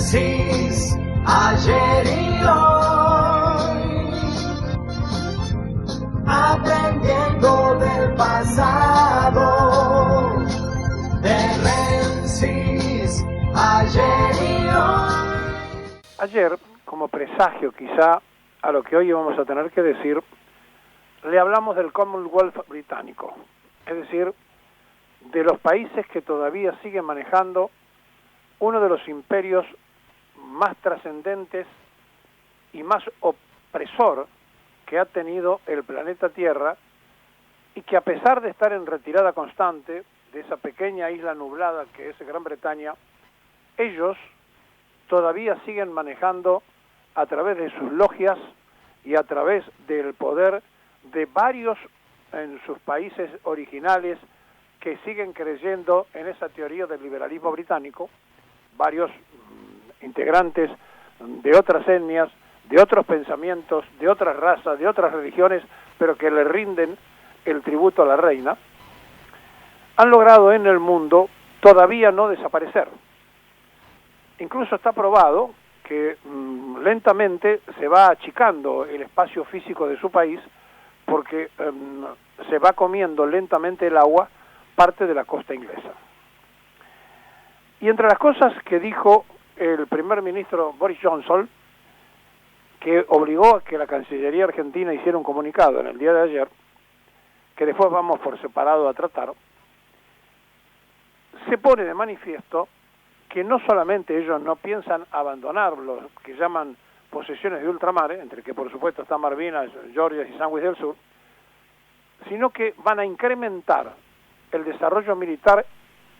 Menzies, ayer y hoy, aprendiendo del pasado. De Menzies, ayer y hoy. Ayer, como presagio quizá a lo que hoy vamos a tener que decir, le hablamos del Commonwealth británico, es decir, de los países que todavía siguen manejando uno de los imperios más trascendentes y más opresor que ha tenido el planeta Tierra, y que a pesar de estar en retirada constante de esa pequeña isla nublada que es Gran Bretaña, ellos todavía siguen manejando a través de sus logias y a través del poder de varios en sus países originales que siguen creyendo en esa teoría del liberalismo británico, varios integrantes de otras etnias, de otros pensamientos, de otras razas, de otras religiones, pero que le rinden el tributo a la reina, han logrado en el mundo todavía no desaparecer. Incluso está probado que lentamente se va achicando el espacio físico de su país porque se va comiendo lentamente el agua parte de la costa inglesa. Y entre las cosas que dijo el primer ministro Boris Johnson, que obligó a que la Cancillería Argentina hiciera un comunicado en el día de ayer, que después vamos por separado a tratar, se pone de manifiesto que no solamente ellos no piensan abandonar lo que llaman posesiones de ultramar, entre que por supuesto están Malvinas, Georgia y Sandwich del Sur, sino que van a incrementar el desarrollo militar,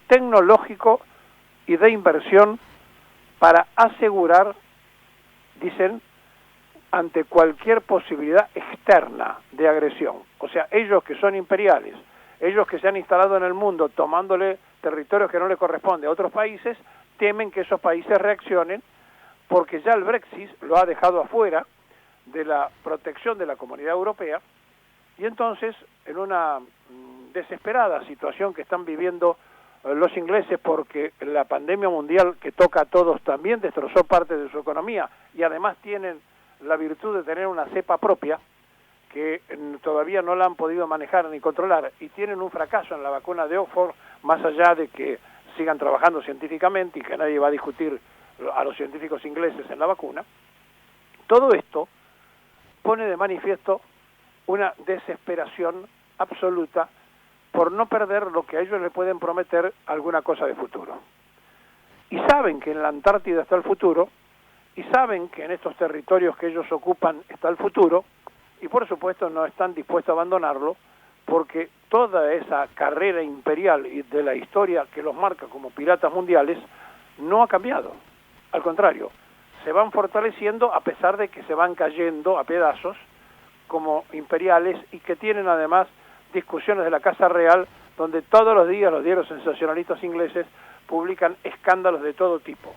tecnológico y de inversión para asegurar, dicen, ante cualquier posibilidad externa de agresión. O sea, ellos que son imperiales, ellos que se han instalado en el mundo tomándole territorios que no le corresponden a otros países, temen que esos países reaccionen porque ya el Brexit lo ha dejado afuera de la protección de la Comunidad Europea, y entonces en una desesperada situación que están viviendo los ingleses, porque la pandemia mundial que toca a todos también destrozó parte de su economía, y además tienen la virtud de tener una cepa propia que todavía no la han podido manejar ni controlar, y tienen un fracaso en la vacuna de Oxford, más allá de que sigan trabajando científicamente y que nadie va a discutir a los científicos ingleses en la vacuna. Todo esto pone de manifiesto una desesperación absoluta por no perder lo que a ellos le pueden prometer alguna cosa de futuro. Y saben que en la Antártida está el futuro, y saben que en estos territorios que ellos ocupan está el futuro, y por supuesto no están dispuestos a abandonarlo, porque toda esa carrera imperial y de la historia que los marca como piratas mundiales no ha cambiado. Al contrario, se van fortaleciendo a pesar de que se van cayendo a pedazos como imperiales, y que tienen además discusiones de la Casa Real donde todos los días los diarios sensacionalistas ingleses publican escándalos de todo tipo,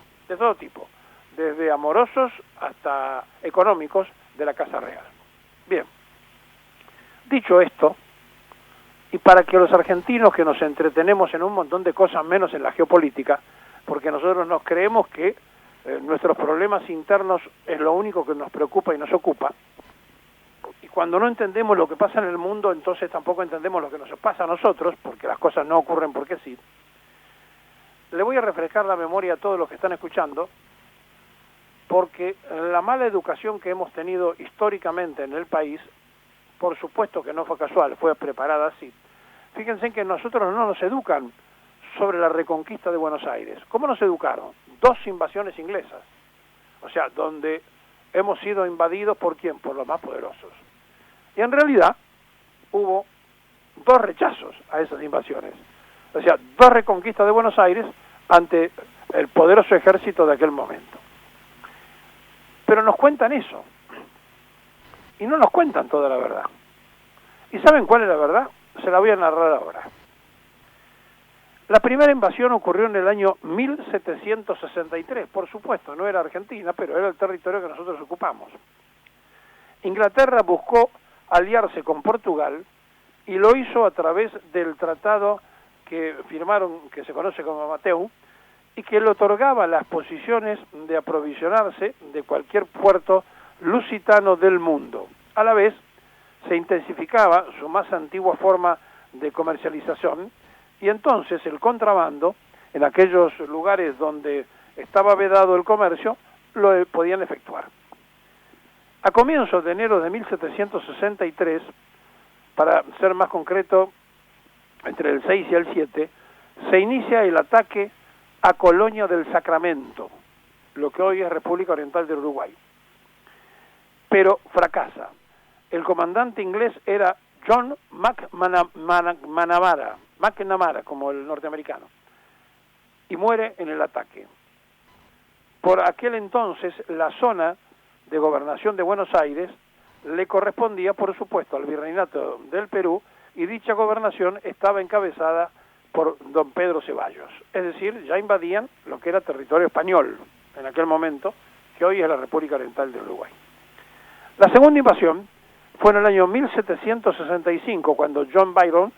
desde amorosos hasta económicos de la Casa Real. Bien, dicho esto, y para que los argentinos que nos entretenemos en un montón de cosas menos en la geopolítica, porque nosotros nos creemos que nuestros problemas internos es lo único que nos preocupa y nos ocupa, y cuando no entendemos lo que pasa en el mundo, entonces tampoco entendemos lo que nos pasa a nosotros, porque las cosas no ocurren porque sí. Le voy a refrescar la memoria a todos los que están escuchando, porque la mala educación que hemos tenido históricamente en el país, por supuesto que no fue casual, fue preparada así. Fíjense que nosotros no nos educan sobre la reconquista de Buenos Aires. ¿Cómo nos educaron? 2 invasiones inglesas. O sea, donde hemos sido invadidos ¿por quién? Por los más poderosos. Y en realidad hubo 2 rechazos a esas invasiones. O sea, 2 reconquistas de Buenos Aires ante el poderoso ejército de aquel momento. Pero nos cuentan eso. Y no nos cuentan toda la verdad. ¿Y saben cuál es la verdad? Se la voy a narrar ahora. La primera invasión ocurrió en el año 1763, por supuesto, no era Argentina, pero era el territorio que nosotros ocupamos. Inglaterra buscó aliarse con Portugal y lo hizo a través del tratado que firmaron, que se conoce como Mateu, y que le otorgaba las posiciones de aprovisionarse de cualquier puerto lusitano del mundo. A la vez, se intensificaba su más antigua forma de comercialización y entonces el contrabando, en aquellos lugares donde estaba vedado el comercio, lo podían efectuar. A comienzos de enero de 1763, para ser más concreto, entre el 6 y el 7, se inicia el ataque a Colonia del Sacramento, lo que hoy es República Oriental del Uruguay. Pero fracasa. El comandante inglés era John McNamara, como el norteamericano, y muere en el ataque. Por aquel entonces, la zona de gobernación de Buenos Aires le correspondía, por supuesto, al Virreinato del Perú, y dicha gobernación estaba encabezada por don Pedro Ceballos. Es decir, ya invadían lo que era territorio español en aquel momento, que hoy es la República Oriental del Uruguay. La segunda invasión fue en el año 1765, cuando John Byron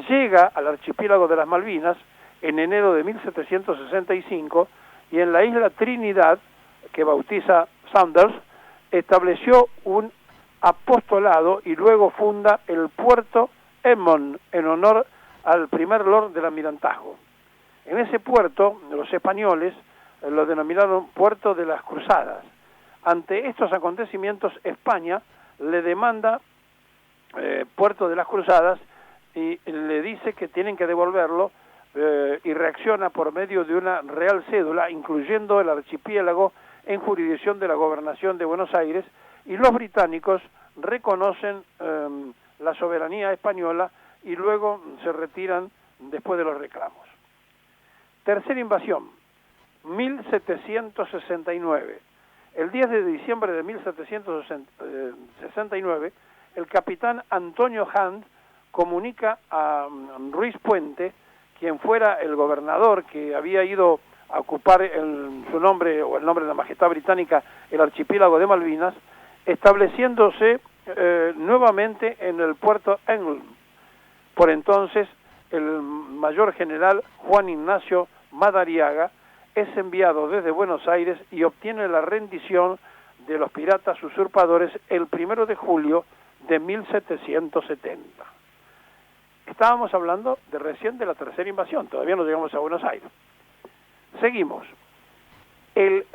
llega al archipiélago de las Malvinas en enero de 1765, y en la isla Trinidad, que bautiza Saunders, estableció un apostolado y luego funda el puerto Edmond en honor al primer lord del almirantazgo. En ese puerto, los españoles lo denominaron Puerto de las Cruzadas. Ante estos acontecimientos, España le demanda Puerto de las Cruzadas y le dice que tienen que devolverlo, y reacciona por medio de una real cédula, incluyendo el archipiélago en jurisdicción de la Gobernación de Buenos Aires, y los británicos reconocen la soberanía española y luego se retiran después de los reclamos. Tercera invasión, 1769. El 10 de diciembre de 1769, el capitán Antonio Hunt comunica a Ruiz Puente, quien fuera el gobernador que había ido a ocupar su nombre o el nombre de la Majestad Británica el archipiélago de Malvinas, estableciéndose nuevamente en el puerto Engle. Por entonces, el mayor general Juan Ignacio Madariaga es enviado desde Buenos Aires y obtiene la rendición de los piratas usurpadores el 1 de julio de 1770. Estábamos hablando recién de la tercera invasión, todavía no llegamos a Buenos Aires. Seguimos.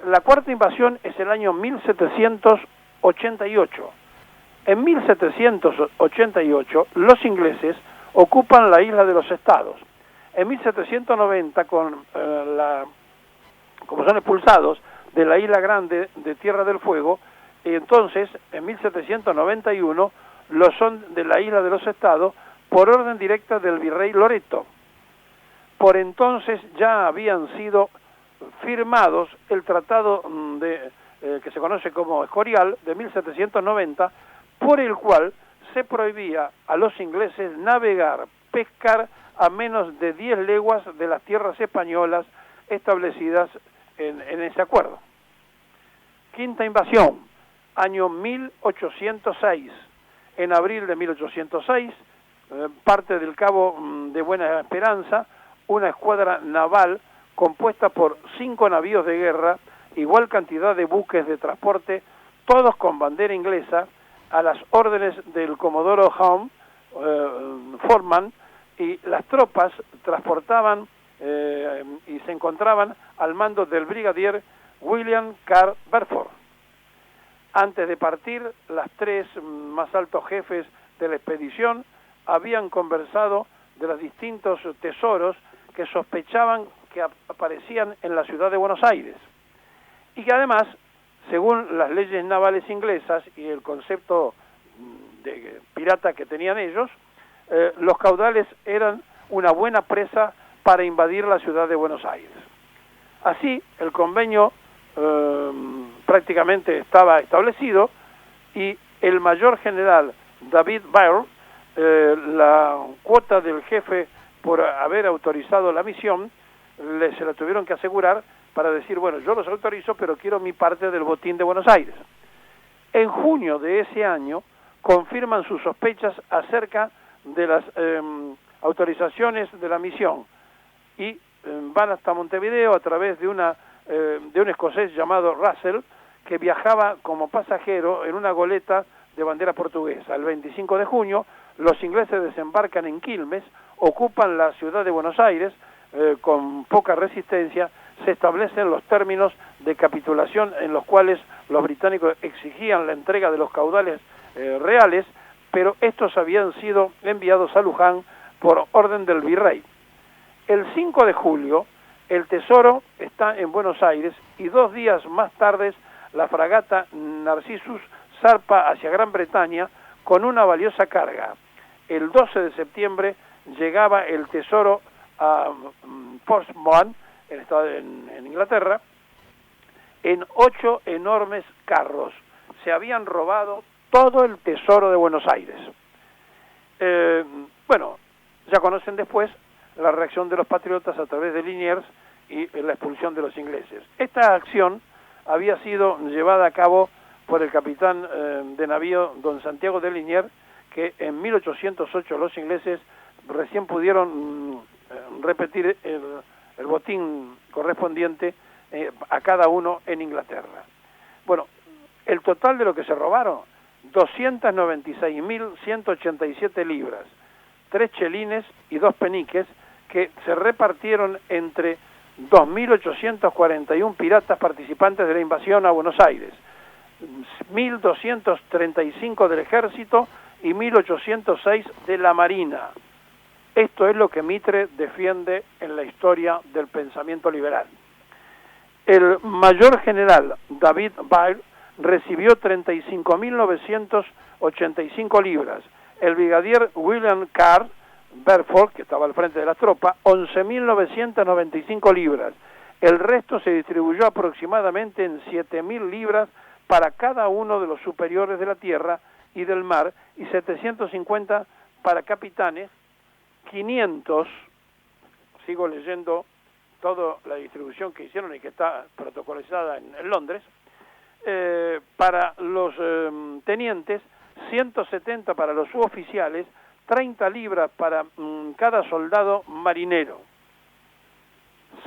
La cuarta invasión es el año 1788. En 1788, los ingleses ocupan la isla de los Estados. En 1790, como son expulsados de la isla grande de Tierra del Fuego, y entonces, en 1791, lo son de la isla de los Estados por orden directa del virrey Loreto. Por entonces ya habían sido firmados el tratado que se conoce como Escorial de 1790, por el cual se prohibía a los ingleses navegar, pescar a menos de 10 leguas de las tierras españolas establecidas en ese acuerdo. Quinta invasión, año 1806. En abril de 1806, parte del Cabo de Buena Esperanza, una escuadra naval compuesta por 5 navíos de guerra, igual cantidad de buques de transporte, todos con bandera inglesa, a las órdenes del comodoro Foreman, y las tropas transportaban y se encontraban al mando del brigadier William Carr Bedford. Antes de partir, las 3 más altos jefes de la expedición habían conversado de los distintos tesoros que sospechaban que aparecían en la ciudad de Buenos Aires, y que además, según las leyes navales inglesas y el concepto de pirata que tenían ellos, los caudales eran una buena presa para invadir la ciudad de Buenos Aires. Así, el convenio prácticamente estaba establecido, y el mayor general David Byrne, la cuota del jefe por haber autorizado la misión, se la tuvieron que asegurar para decir, bueno, yo los autorizo, pero quiero mi parte del botín de Buenos Aires. En junio de ese año confirman sus sospechas acerca de las autorizaciones de la misión, y van hasta Montevideo a través de un escocés llamado Russell, que viajaba como pasajero en una goleta de bandera portuguesa. El 25 de junio, los ingleses desembarcan en Quilmes, ocupan la ciudad de Buenos Aires, con poca resistencia. Se establecen los términos de capitulación en los cuales los británicos exigían la entrega de los caudales reales, pero estos habían sido enviados a Luján por orden del virrey. El 5 de julio, el Tesoro está en Buenos Aires y 2 días más tarde la fragata Narcissus zarpa hacia Gran Bretaña con una valiosa carga. El 12 de septiembre llegaba el Tesoro a Portsmouth, en Inglaterra, en 8 enormes carros. Se habían robado todo el tesoro de Buenos Aires. Bueno, ya conocen después la reacción de los patriotas a través de Liniers y la expulsión de los ingleses. Esta acción había sido llevada a cabo por el capitán de navío don Santiago de Liniers, que en 1808 los ingleses recién pudieron repetir el botín correspondiente a cada uno en Inglaterra. Bueno, el total de lo que se robaron, 296.187 libras, 3 chelines y 2 peniques, que se repartieron entre 2.841 piratas participantes de la invasión a Buenos Aires, 1.235 del ejército y 1.806 de la marina. Esto es lo que Mitre defiende en la historia del pensamiento liberal. El mayor general David Byrd recibió 35.985 libras. El brigadier William Carr Berford, que estaba al frente de la tropa, 11.995 libras. El resto se distribuyó aproximadamente en 7.000 libras para cada uno de los superiores de la tierra y del mar, y 750 para capitanes, 500, sigo leyendo toda la distribución que hicieron y que está protocolizada en Londres, para los tenientes, 170 para los suboficiales, 30 libras para cada soldado marinero.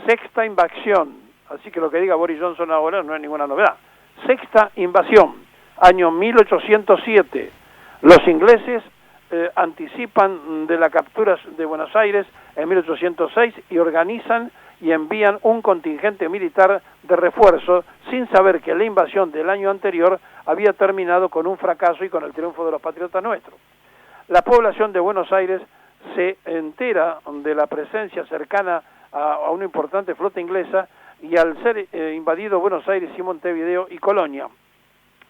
Sexta invasión, así que lo que diga Boris Johnson ahora no es ninguna novedad. Sexta invasión, año 1807. Los ingleses anticipan de la captura de Buenos Aires en 1806 y organizan y envían un contingente militar de refuerzo sin saber que la invasión del año anterior había terminado con un fracaso y con el triunfo de los patriotas nuestros. La población de Buenos Aires se entera de la presencia cercana a una importante flota inglesa, y al ser invadido Buenos Aires y Montevideo y Colonia,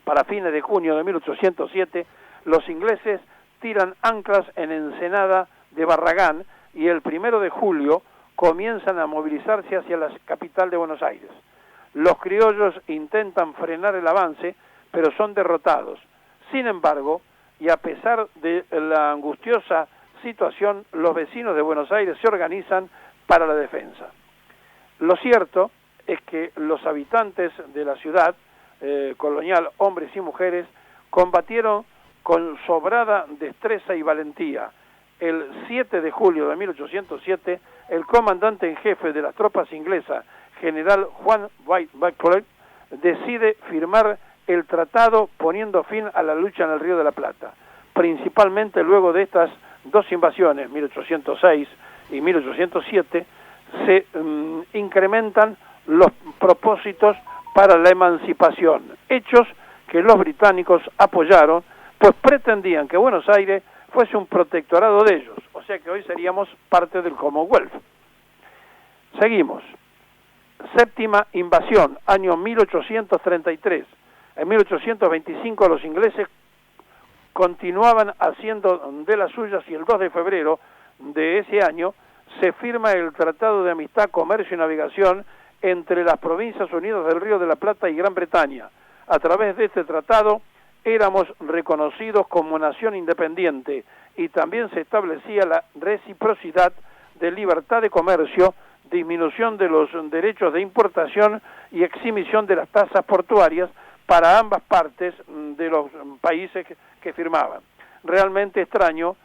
para fines de junio de 1807, los ingleses tiran anclas en Ensenada de Barragán y el 1 de julio comienzan a movilizarse hacia la capital de Buenos Aires. Los criollos intentan frenar el avance, pero son derrotados. Sin embargo, y a pesar de la angustiosa situación, los vecinos de Buenos Aires se organizan para la defensa. Lo cierto es que los habitantes de la ciudad colonial, hombres y mujeres, combatieron con sobrada destreza y valentía. El 7 de julio de 1807, el comandante en jefe de las tropas inglesas, general Juan Whitecroft, decide firmar el tratado poniendo fin a la lucha en el Río de la Plata. Principalmente luego de estas dos invasiones, 1806 y 1807, se incrementan los propósitos para la emancipación, hechos que los británicos apoyaron, pues pretendían que Buenos Aires fuese un protectorado de ellos, o sea que hoy seríamos parte del Commonwealth. Seguimos. Séptima invasión, año 1833. En 1825 los ingleses continuaban haciendo de las suyas, y el 2 de febrero de ese año se firma el Tratado de Amistad, Comercio y Navegación entre las Provincias Unidas del Río de la Plata y Gran Bretaña. A través de este tratado éramos reconocidos como nación independiente y también se establecía la reciprocidad de libertad de comercio, disminución de los derechos de importación y exhibición de las tasas portuarias para ambas partes de los países que firmaban. Realmente extraño,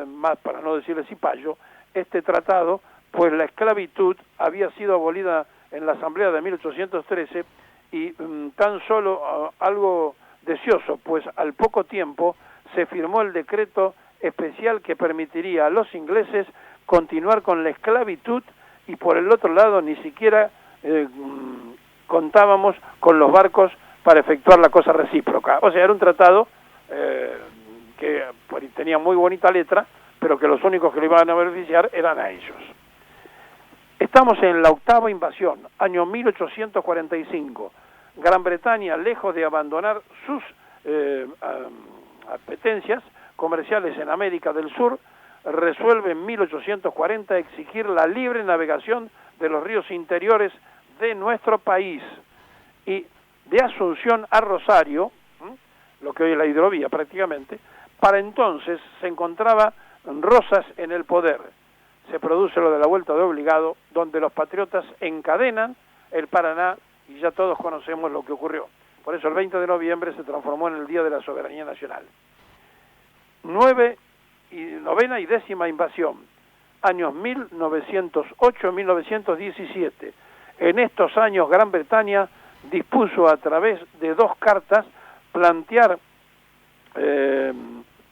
más para no decirle cipayo, este tratado, pues la esclavitud había sido abolida en la Asamblea de 1813 y tan solo algo deseoso, pues al poco tiempo se firmó el decreto especial que permitiría a los ingleses continuar con la esclavitud, y por el otro lado ni siquiera contábamos con los barcos para efectuar la cosa recíproca. O sea, era un tratado que tenía muy bonita letra, pero que los únicos que lo iban a beneficiar eran a ellos. Estamos en la octava invasión, año 1845. Gran Bretaña, lejos de abandonar sus apetencias comerciales en América del Sur, resuelve en 1840 exigir la libre navegación de los ríos interiores de nuestro país, y de Asunción a Rosario, lo que hoy es la hidrovía prácticamente, para entonces se encontraba Rosas en el poder. Se produce lo de la Vuelta de Obligado, donde los patriotas encadenan el Paraná, y ya todos conocemos lo que ocurrió. Por eso el 20 de noviembre se transformó en el Día de la Soberanía Nacional. Novena y décima invasión, años 1908-1917. En estos años Gran Bretaña dispuso a través de 2 cartas plantear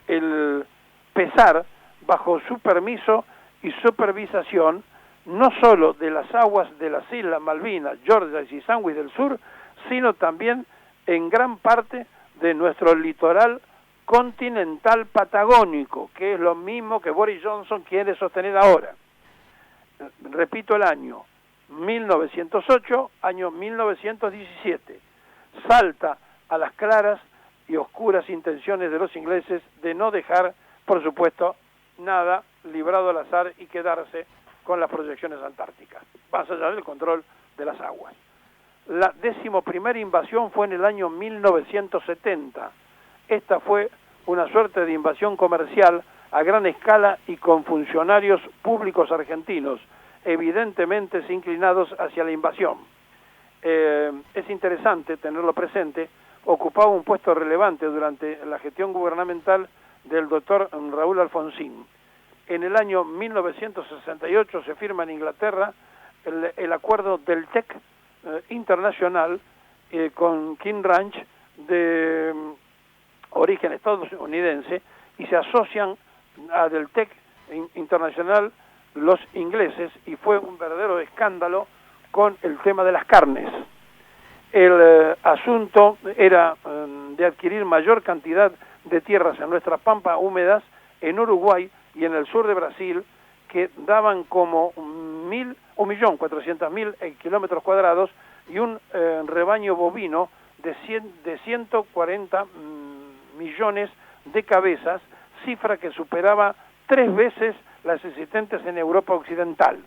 el pesar bajo su permiso y supervisación no solo de las aguas de las Islas Malvinas, Georgia y Sandwich del Sur, sino también en gran parte de nuestro litoral continental patagónico, que es lo mismo que Boris Johnson quiere sostener ahora. Repito el año, 1908, año 1917. Salta a las claras y oscuras intenciones de los ingleses de no dejar, por supuesto, nada librado al azar y quedarse con las proyecciones antárticas, más allá del control de las aguas. La 11ª invasión fue en el año 1970. Esta fue una suerte de invasión comercial a gran escala y con funcionarios públicos argentinos, evidentemente inclinados hacia la invasión. Es interesante tenerlo presente. Ocupaba un puesto relevante durante la gestión gubernamental del doctor Raúl Alfonsín. En el año 1968 se firma en Inglaterra el acuerdo del TEC internacional con King Ranch, de origen estadounidense, y se asocian a del TEC internacional los ingleses, y fue un verdadero escándalo con el tema de las carnes. El asunto era de adquirir mayor cantidad de tierras en nuestras pampas húmedas, en Uruguay y en el sur de Brasil, que daban como 1.400.000 kilómetros cuadrados, y un rebaño bovino de 140 millones de cabezas, cifra que superaba 3 veces las existentes en Europa Occidental.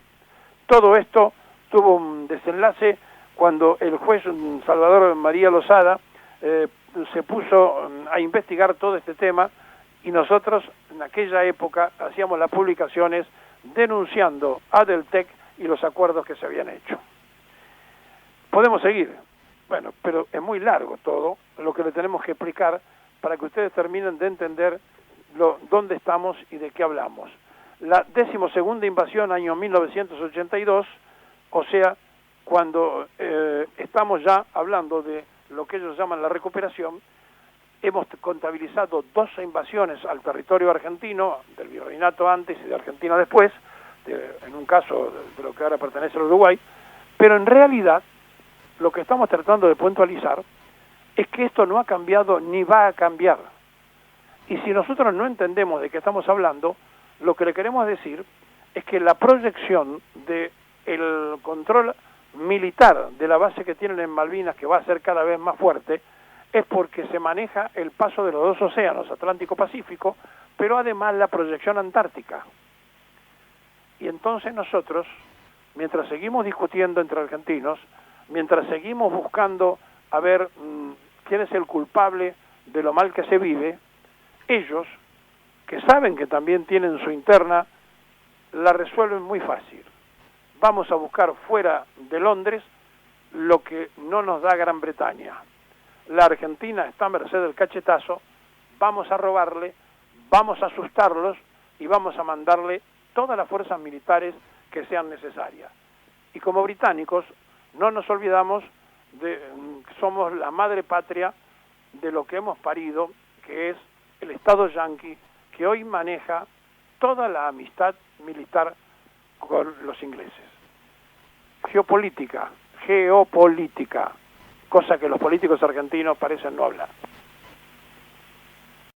Todo esto tuvo un desenlace cuando el juez Salvador María Lozada se puso a investigar todo este tema, y nosotros en aquella época hacíamos las publicaciones denunciando a Deltec y los acuerdos que se habían hecho. Podemos seguir, bueno, pero es muy largo todo lo que le tenemos que explicar para que ustedes terminen de entender dónde estamos y de qué hablamos. La 12ª invasión, año 1982, o sea, cuando estamos ya hablando de lo que ellos llaman la recuperación, hemos contabilizado 12 invasiones al territorio argentino, del virreinato antes y de Argentina después, en un caso de lo que ahora pertenece al Uruguay, pero en realidad lo que estamos tratando de puntualizar es que esto no ha cambiado ni va a cambiar. Y si nosotros no entendemos de qué estamos hablando, lo que le queremos decir es que la proyección del control militar de la base que tienen en Malvinas, que va a ser cada vez más fuerte, es porque se maneja el paso de los 2 océanos, Atlántico-Pacífico, pero además la proyección antártica. Y entonces nosotros, mientras seguimos discutiendo entre argentinos, mientras seguimos buscando a ver quién es el culpable de lo mal que se vive, ellos, que saben que también tienen su interna, la resuelven muy fácil. Vamos a buscar fuera de Londres lo que no nos da Gran Bretaña. La Argentina está a merced del cachetazo, vamos a robarle, vamos a asustarlos y vamos a mandarle todas las fuerzas militares que sean necesarias. Y como británicos no nos olvidamos de somos la madre patria de lo que hemos parido, que es el Estado yanqui, que hoy maneja toda la amistad militar con los ingleses. Geopolítica, cosa que los políticos argentinos parecen no hablar.